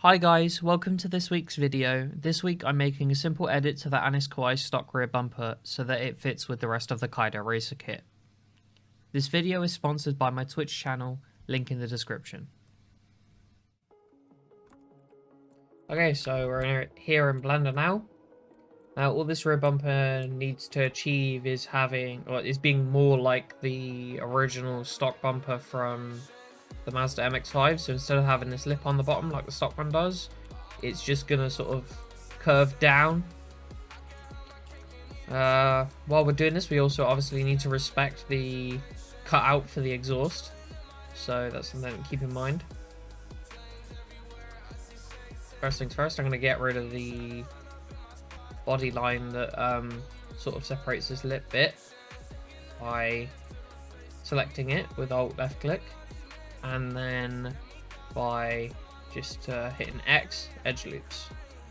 Hi guys, welcome to this week's video. This week I'm making a simple edit to the Annis Kawaii stock rear bumper so that it fits with the rest of the Kaido Racer Kit. This video is sponsored by my Twitch channel, link in the description. Okay, so we're here in Blender now. Now all this rear bumper needs to achieve is being more like the original stock bumper from the Mazda MX-5. So instead of having this lip on the bottom like the stock one does, it's just gonna sort of curve down. While we're doing this, we also obviously need to respect the cutout for the exhaust, so that's something to keep in mind. First things first, I'm going to get rid of the body line that sort of separates this lip bit by selecting it with Alt left click, and then by just hitting X, edge loops.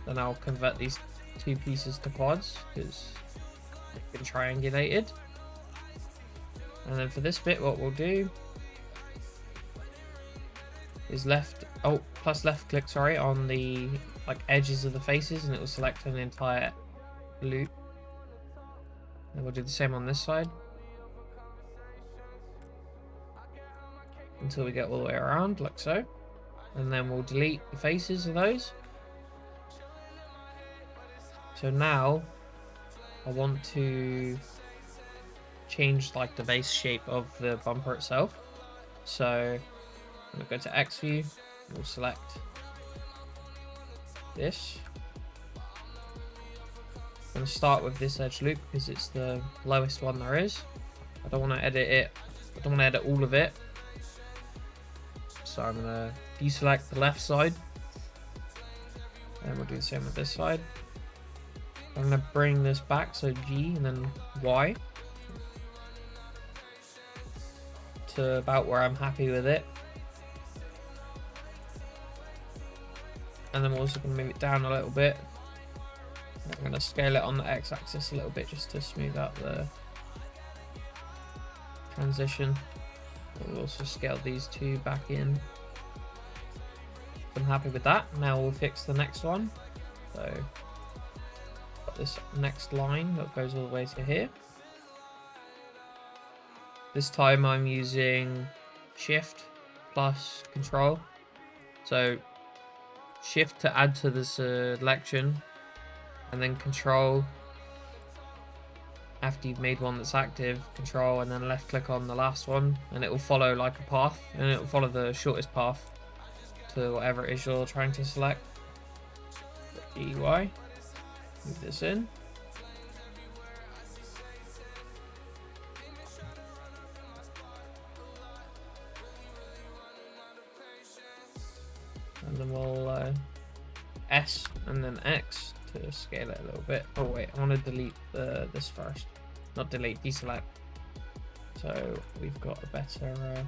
Then I'll convert these two pieces to quads because they've been triangulated. And then for this bit, what we'll do is plus left click, sorry, on the edges of the faces, and it will select an entire loop. And we'll do the same on this side until we get all the way around, like so. And then we'll delete the faces of those. So now I want to change the base shape of the bumper itself. So I'm going to go to X view, we'll select this. I'm going to start with this edge loop because it's the lowest one there is. I don't want to edit it, I don't want to edit all of it. So I'm going to deselect the left side, and we'll do the same with this side. I'm going to bring this back, so G and then Y, to about where I'm happy with it. And then we're also going to move it down a little bit. I'm going to scale it on the X-axis a little bit just to smooth out the transition. We'll also scale these two back in. I'm happy with that. Now we'll fix the next one. So got this next line that goes all the way to here. This time I'm using Shift plus Control. So Shift to add to the selection, and then Control after you've made one that's active, Control and then left click on the last one, and it will follow like a path, and it will follow the shortest path to whatever it is you're trying to select. EY, move this in. And then we'll S and then X to scale it a little bit. Oh wait, I want to delete this first. Not delete, deselect. So we've got a better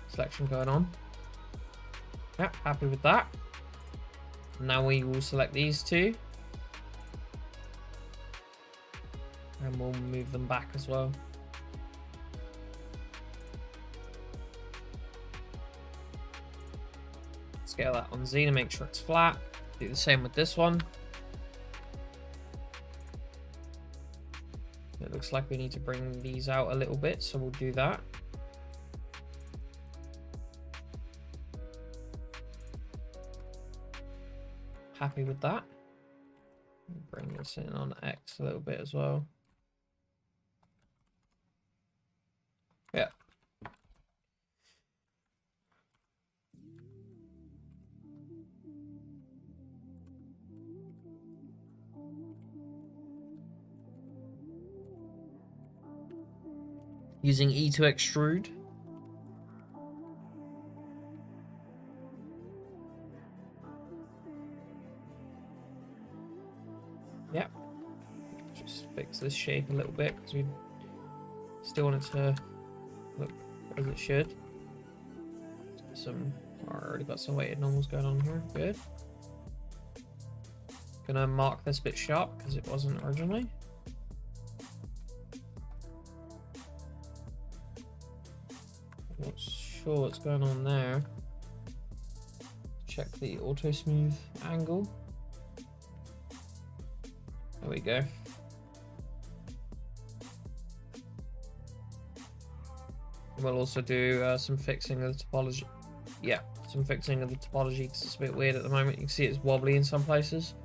selection going on. Yep, happy with that. Now we will select these two, and we'll move them back as well. Scale that on Z to make sure it's flat. Do the same with this one. It looks like we need to bring these out a little bit, so we'll do that. Happy with that. Bring this in on X a little bit as well. Yeah. Using E to extrude. Yep. Just fix this shape a little bit because we still want it to look as it should. I already got some weighted normals going on here. Good. Gonna mark this bit sharp because it wasn't originally. What's sure what's going on there. Check the auto smooth angle. There we go. We'll also do some fixing of the topology. Yeah, some fixing of the topology because it's a bit weird at the moment. You can see it's wobbly in some places.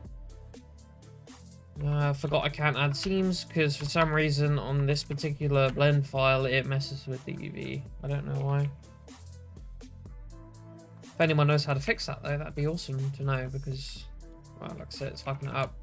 I forgot I can't add seams because for some reason on this particular blend file it messes with the UV. I don't know why. If anyone knows how to fix that though, that'd be awesome to know because, well, like I said, it's fucking it up.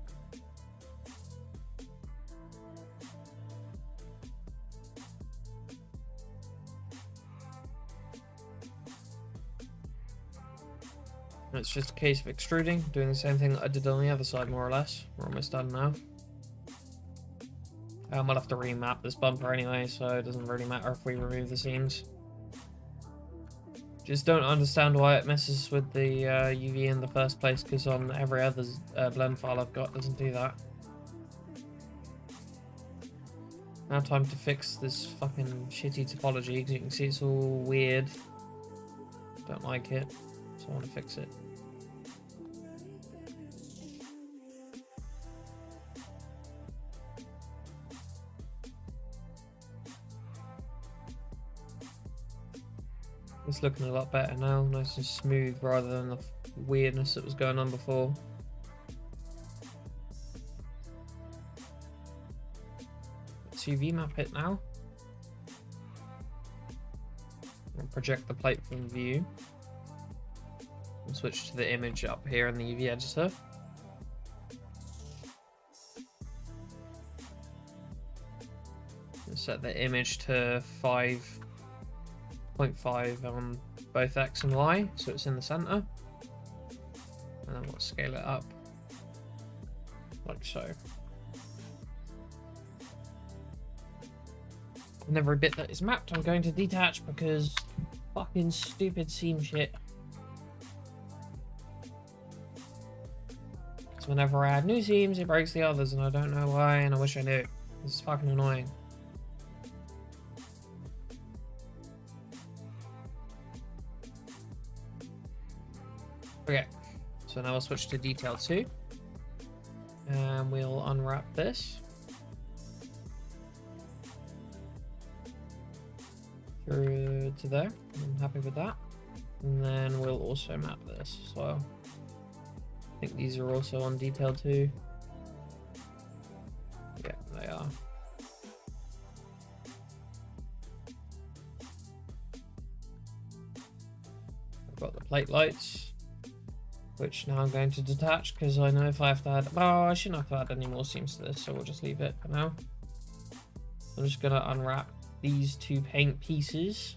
It's just a case of extruding, doing the same thing that I did on the other side, more or less. We're almost done now. We'll have to remap this bumper anyway, so it doesn't really matter if we remove the seams. Just don't understand why it messes with the UV in the first place, because on every other blend file I've got, it doesn't do that. Now time to fix this fucking shitty topology, because you can see it's all weird. Don't like it, so I want to fix it. It's looking a lot better now, nice and smooth rather than the weirdness that was going on before. Let's UV map it now. And project the plate from view. And switch to the image up here in the UV editor. And set the image to 5.5 on both X and Y, so it's in the center. And then we'll scale it up like so. And every bit that is mapped I'm going to detach because fucking stupid seam shit. So whenever I add new seams it breaks the others and I don't know why, and I wish I knew. This is fucking annoying. Okay, so now we'll switch to detail 2 and we'll unwrap this through to there. I'm happy with that. And then we'll also map this as well. I think these are also on detail 2. Yeah, they are. I've got the plate lights, which now I'm going to detach because I know if I have to add... Oh, I shouldn't have to add any more seams to this, so we'll just leave it for now. I'm just going to unwrap these 2 paint pieces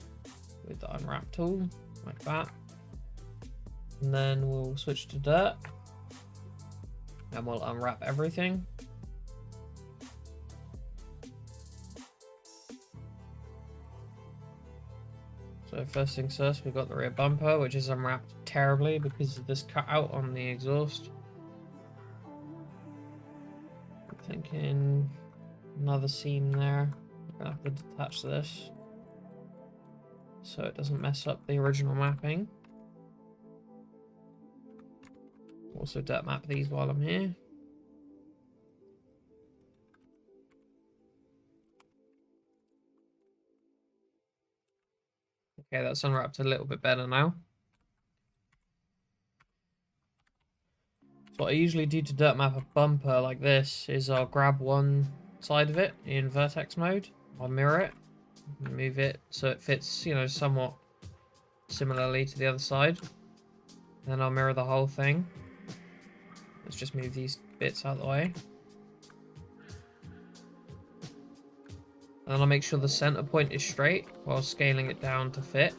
with the unwrap tool, like that. And then we'll switch to dirt. And we'll unwrap everything. So first things first, we've got the rear bumper, which is unwrapped terribly because of this cutout on the exhaust. I'm thinking another seam there. I'm gonna have to detach this so it doesn't mess up the original mapping. Also dirt map these while I'm here. Okay, that's unwrapped a little bit better now. So what I usually do to dirt map a bumper like this is I'll grab one side of it in vertex mode, I'll mirror it, move it so it fits, you know, somewhat similarly to the other side. And then I'll mirror the whole thing. Let's just move these bits out of the way. And then I'll make sure the center point is straight while scaling it down to fit.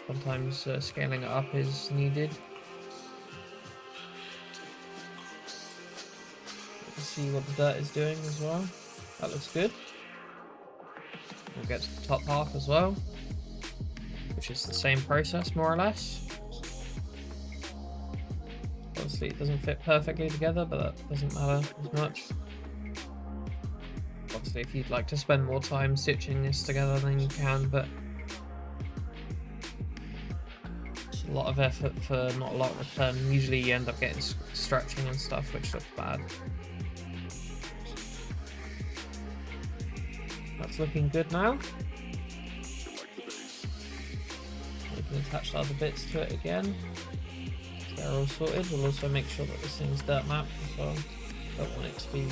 Sometimes scaling it up is needed. Let's see what the dirt is doing as well. That looks good. We'll get to the top half as well, which is the same process more or less. Obviously it doesn't fit perfectly together, but that doesn't matter as much. Obviously, if you'd like to spend more time stitching this together, then you can, but it's a lot of effort for not a lot of return. Usually you end up getting stretching and stuff, which looks bad. That's looking good now. We can attach the other bits to it again. They're all sorted. We'll also make sure that this thing's dirt mapped as well. Don't want it to be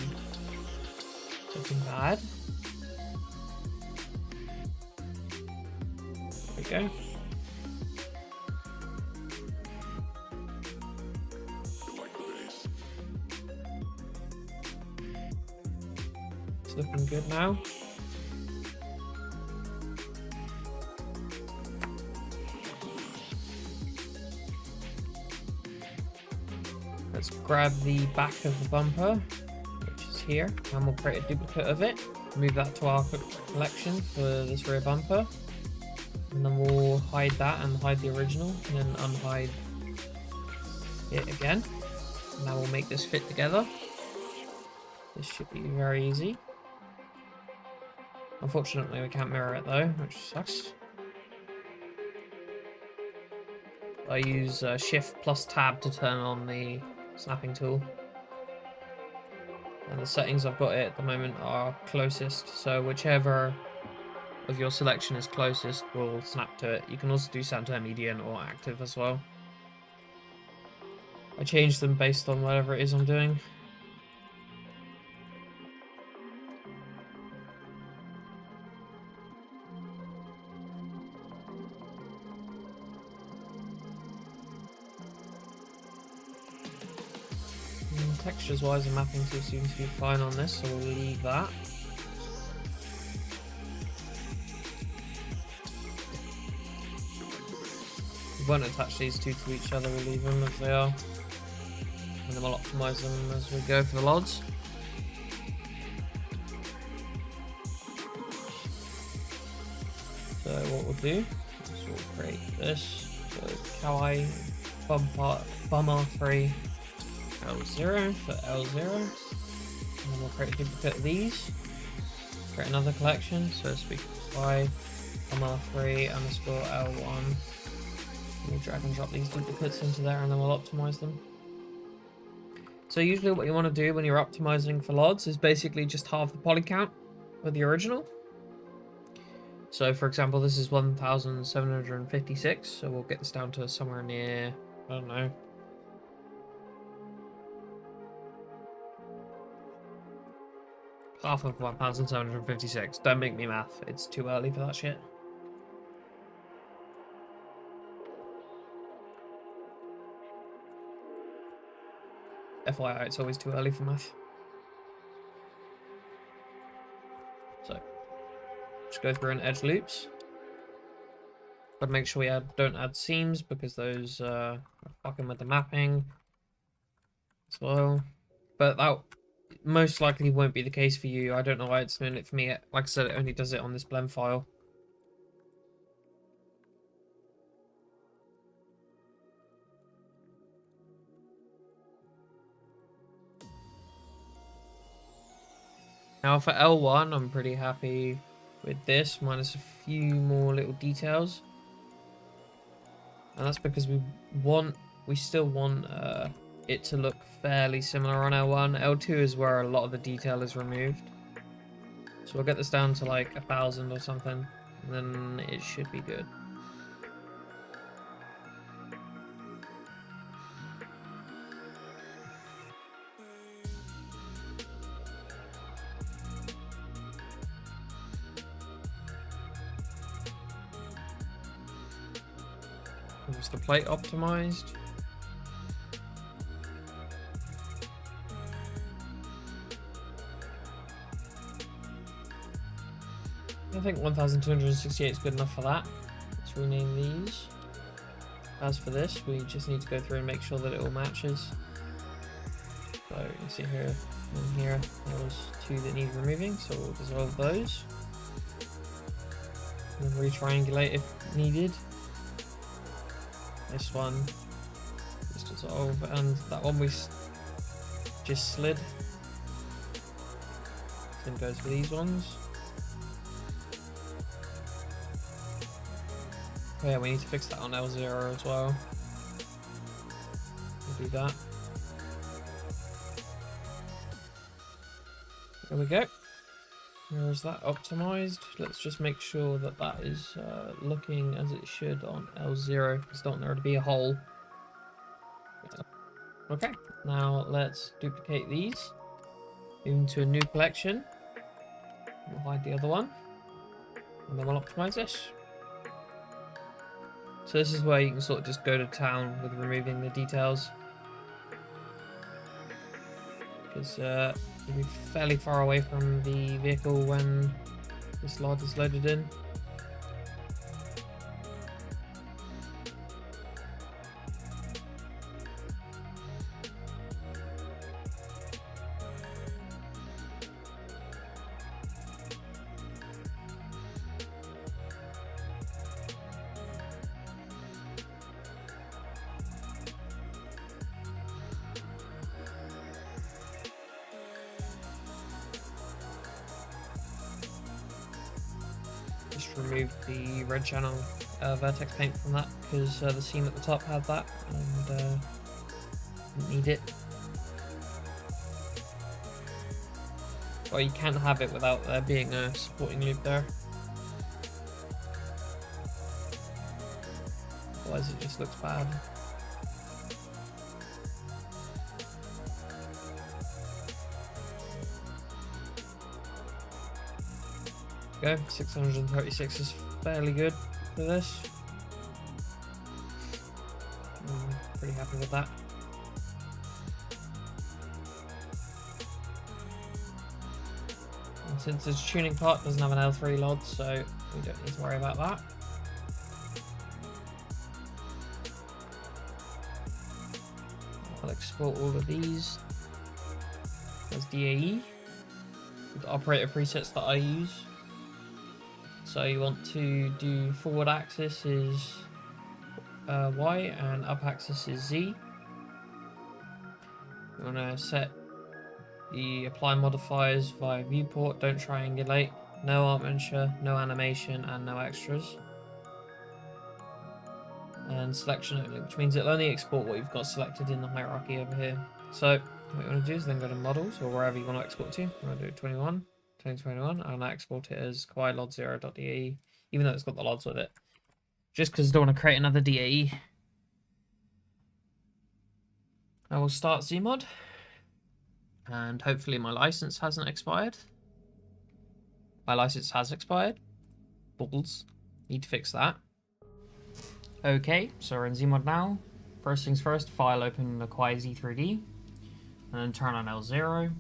looking bad. There we go. It's looking good now. Let's grab the back of the bumper, which is here, and we'll create a duplicate of it. Move that to our collection for this rear bumper. And then we'll hide that and hide the original, and then unhide it again. And now we'll make this fit together. This should be very easy. Unfortunately, we can't mirror it though, which sucks. I use Shift plus Tab to turn on the snapping tool. And the settings I've got it at the moment are closest, so whichever of your selection is closest will snap to it. You can also do center, median, or active as well. I change them based on whatever it is I'm doing. Textures wise, the mapping tool seems to be fine on this, so we'll leave that. We won't attach these two to each other, we'll leave them as they are. And then we'll optimize them as we go for the LODs. So what we'll do is we'll create this. So Kawaii bumper 3. L0 for L0, and then we'll create a duplicate of these, create another collection, so speak Y, MR3 underscore L1, we'll drag and drop these duplicates into there and then we'll optimize them. So usually what you want to do when you're optimizing for LODs is basically just halve the poly count with the original. So for example, this is 1756, so we'll get this down to somewhere near, I don't know, half of 1756. Don't make me math. It's too early for that shit. FYI, it's always too early for math. So, just go through and edge loops. But make sure we don't add seams because those are fucking with the mapping as well. But that most likely won't be the case for you. I don't know why it's doing it for me. Like I said, it only does it on this blend file. Now for L1, I'm pretty happy with this, minus a few more little details. And that's because we still want it to look fairly similar on L1. L2 is where a lot of the detail is removed. So we'll get this down to like 1000 or something, and then it should be good. Is the plate optimized? I think 1268 is good enough for that. Let's rename these. As for this, we just need to go through and make sure that it all matches. So you can see here and here, there was 2 that need removing, so we'll dissolve those. And then re-triangulate if needed. This one, just dissolve, and that one we just slid. Same goes for these ones. Oh yeah, we need to fix that on L0 as well. We'll do that. There we go. Where is that optimized? Let's just make sure that that is looking as it should on L0. Because I don't want there to be a hole. Okay, now let's duplicate these into a new collection. We'll hide the other one. And then we'll optimize this. So this is where you can sort of just go to town with removing the details. Because you'll be fairly far away from the vehicle when this LOD is loaded in. Just remove the red channel vertex paint from that because the seam at the top had that and didn't need it. Well, you can't have it without there being a supporting loop there. Otherwise it just looks bad. Go, 636 is fairly good for this. I'm pretty happy with that. And since this tuning part doesn't have an L3 LOD, so we don't need to worry about that. I'll export all of these as DAE with the operator presets that I use. So you want to do forward axis is Y and up axis is Z. You want to set the apply modifiers via viewport, don't triangulate, no armature, no animation and no extras. And selection only, which means it'll only export what you've got selected in the hierarchy over here. So what you want to do is then go to models or wherever you want to export to. I'm going to do 2021 and I export it as Kawaii LOD0.DAE, even though it's got the LODs with it. Just because I don't want to create another DAE. I will start ZMod. And hopefully my license hasn't expired. My license has expired. Balls. Need to fix that. Okay, so we're in ZMod now. First things first, file open the Kawaii Z3D. And then turn on L0.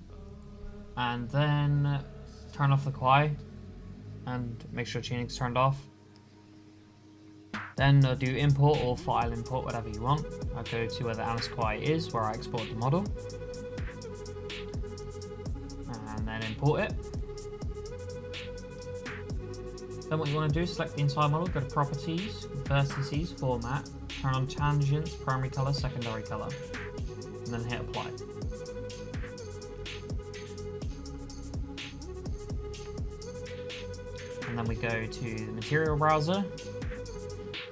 And then turn off the Kawaii and make sure tuning's turned off. Then I'll do import or file import, whatever you want. I'll go to where the Annis Kawaii is, where I export the model. And then import it. Then what you want to do is select the entire model, go to properties, vertices, format, turn on tangents, primary color, secondary color, and then hit apply. And then we go to the material browser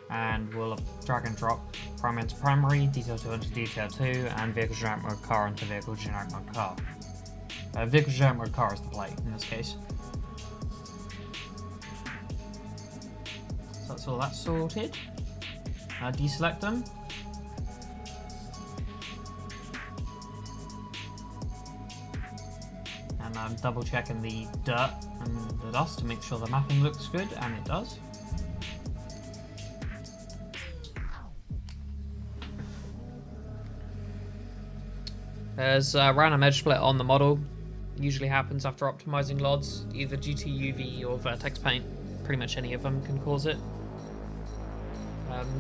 and we'll drag and drop primary into primary, detail 2 into detail 2, and vehicle generic mode car into vehicle generic mode car. Vehicle generic mode car is the plate in this case. So that's all that's sorted. Deselect them. And I'm double checking the dirt and the dust to make sure the mapping looks good, and it does. There's a random edge split on the model. Usually happens after optimizing LODs, either due to UV or vertex paint. Pretty much any of them can cause it.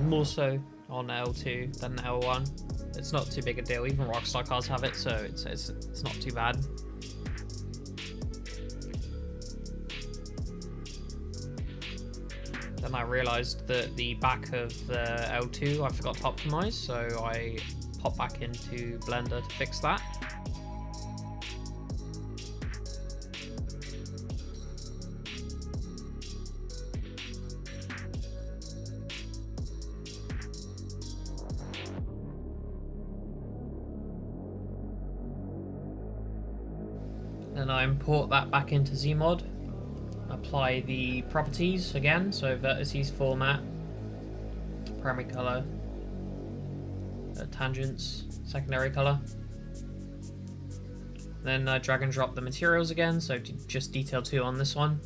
More so on L2 than L1. It's not too big a deal. Even Rockstar cars have it, so it's not too bad. Then I realised that the back of the L2 I forgot to optimise, so I popped back into Blender to fix that. Then I import that back into ZMod. Apply the properties again, so vertices, format, primary color, tangents, secondary color. Then drag and drop the materials again, so just detail 2 on this one.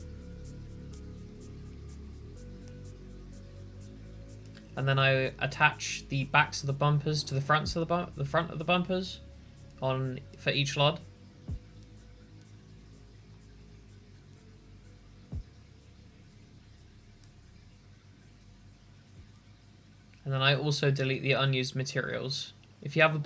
And then I attach the backs of the bumpers to the fronts of the front of the bumpers for each LOD. And then I also delete the unused materials. If you have a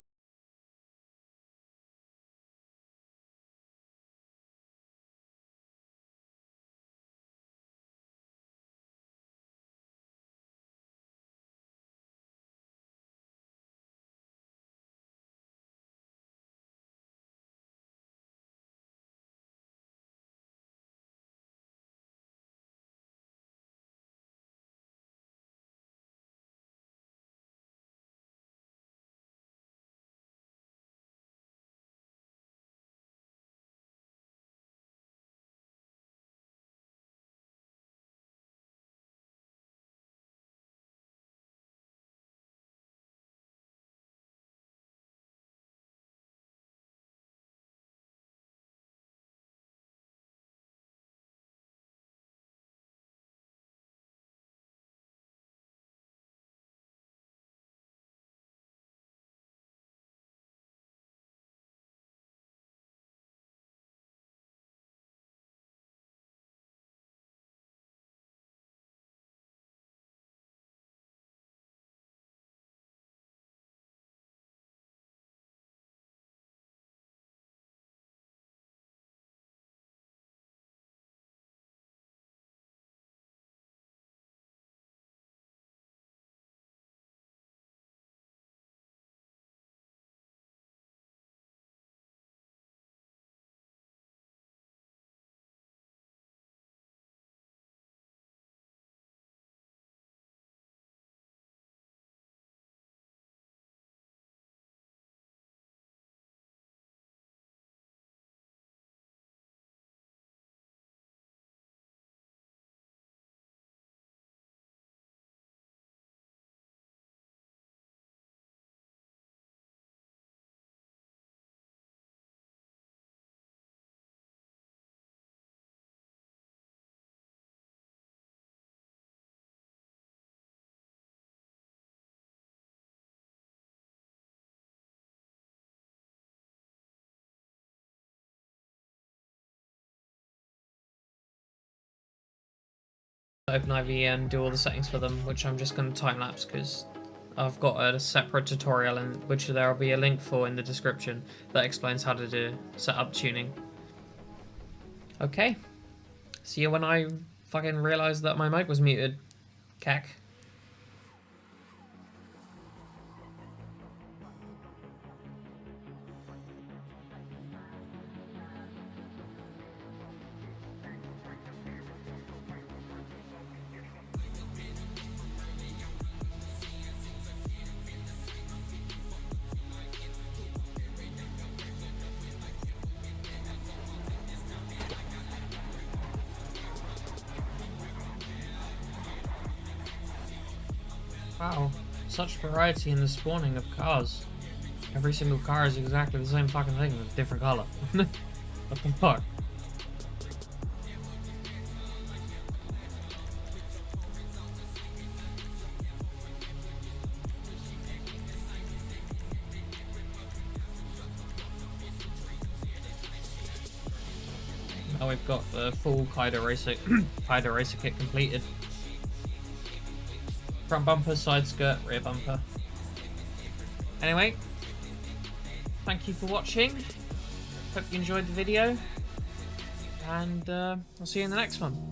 open IVE and do all the settings for them, which I'm just going to time lapse because I've got a separate tutorial, which there will be a link for in the description that explains how to set up tuning. Okay, see you when I fucking realised that my mic was muted. Cack. Wow, such variety in the spawning of cars. Every single car is exactly the same fucking thing with a different colour. What the fuck? Now we've got the full Kaido Racer Kit completed. Front bumper, side skirt, rear bumper. Anyway, thank you for watching. Hope you enjoyed the video, and I'll see you in the next one.